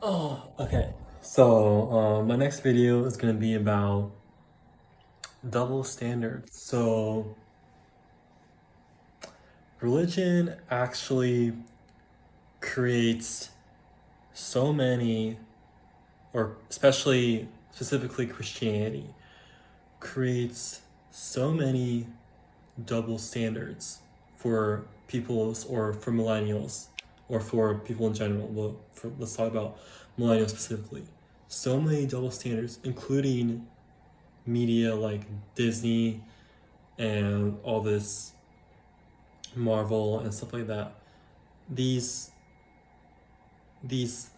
Oh, okay. So, my next video is going to be about double standards. So, religion actually creates so many, or especially specifically Christianity, creates so many double standards for peoples or for millennials or for people in general. Well, let's talk about millennials specifically. So many double standards, including media like Disney and all this Marvel and stuff like that. These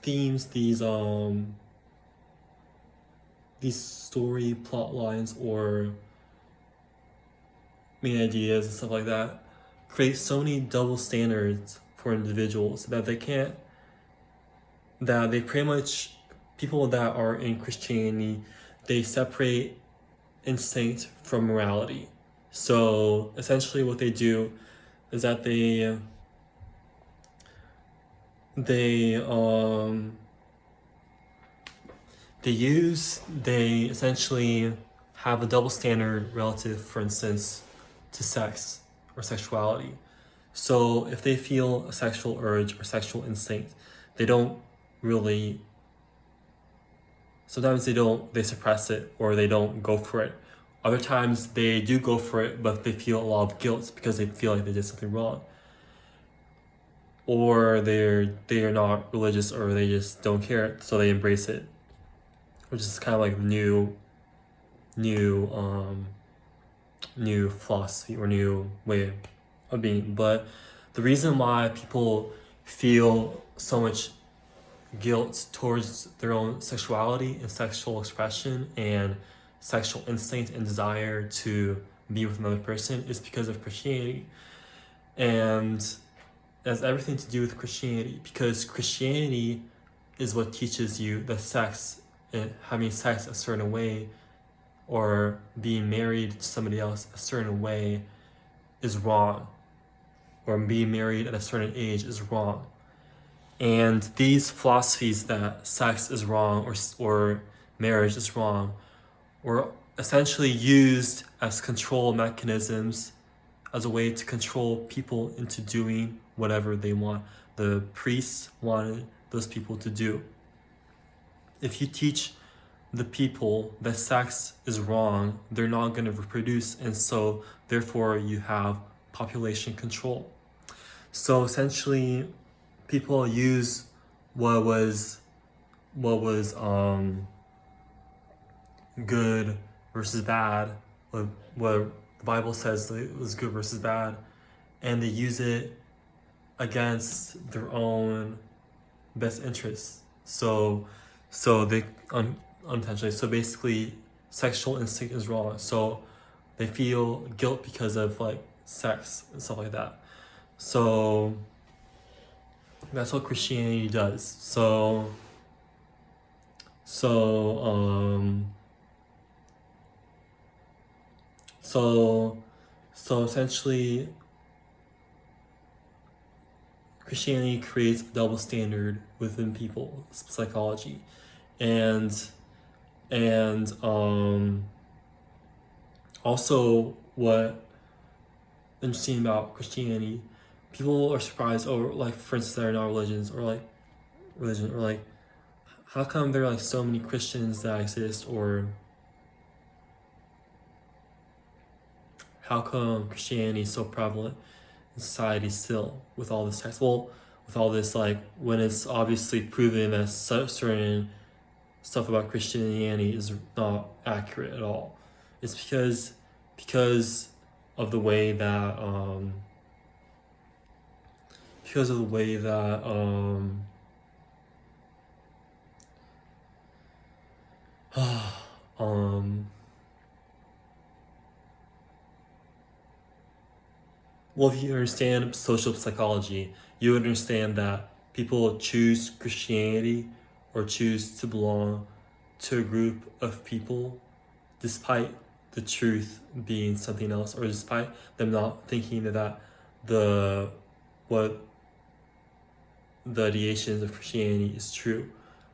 themes, these story plot lines or main ideas and stuff like that create so many double standards for individuals that they pretty much, people that are in Christianity, they separate instinct from morality. So essentially what they do is that they they essentially have a double standard relative, for instance, to sex or sexuality. So if they feel a sexual urge or sexual instinct, they don't really, sometimes they suppress it or they don't go for it. Other times they do go for it, but they feel a lot of guilt because they feel like they did something wrong. Or they are not religious, or they just don't care, so they embrace it, which is kind of like new new philosophy or new way of being. But the reason why people feel so much guilt towards their own sexuality and sexual expression and sexual instinct and desire to be with another person is because of Christianity. And it has everything to do with Christianity, because Christianity is what teaches you that sex and having sex a certain way or being married to somebody else a certain way is wrong, or being married at a certain age is wrong. And these philosophies that sex is wrong or marriage is wrong were essentially used as control mechanisms, as a way to control people into doing whatever they want. The priests wanted those people to do. If you teach the people that sex is wrong, they're not going to reproduce, and so therefore you have population control. So essentially, people use what was good versus bad, what the Bible says was good versus bad, and they use it against their own best interests. So they unintentionally. So basically, sexual instinct is wrong. So they feel guilt because of like sex and stuff like that. So that's what Christianity does. So so essentially, Christianity creates a double standard within people's psychology, and also what interesting about Christianity, people are surprised, or like for instance, there are not religions or like religion, or like how come there are like so many Christians that exist, or how come Christianity is so prevalent in society still with all this text? Well, with all this, like, when it's obviously proven that certain stuff about Christianity is not accurate at all. It's because of the way that because of the way that um well, if you understand social psychology, you understand that people choose Christianity or choose to belong to a group of people despite the truth being something else, or despite them not thinking that the what the ideations of Christianity is true.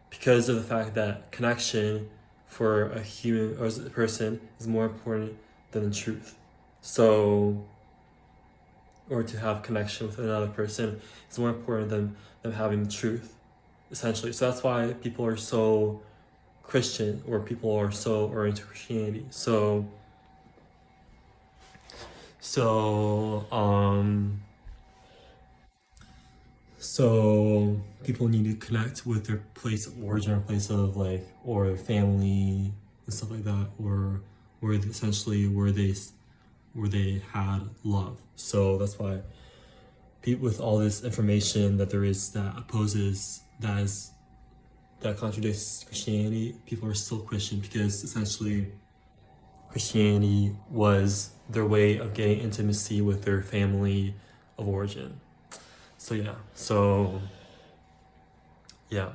because of the fact that connection for a human or as a person is more important than the truth. So, or to have connection with another person is more important than them having the truth, essentially. So that's why people are so Christian, or people are so or into Christianity. So so people need to connect with their place of origin, or place of like, or their family and stuff like that, or essentially where they had love. So that's why people, with all this information that there is that opposes, that contradicts Christianity, people are still Christian, because essentially Christianity was their way of getting intimacy with their family of origin. So yeah, yeah,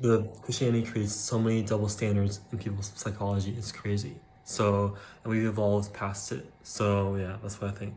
the Christianity creates so many double standards in people's psychology. It's crazy. So, and we've evolved past it. So yeah, that's what I think.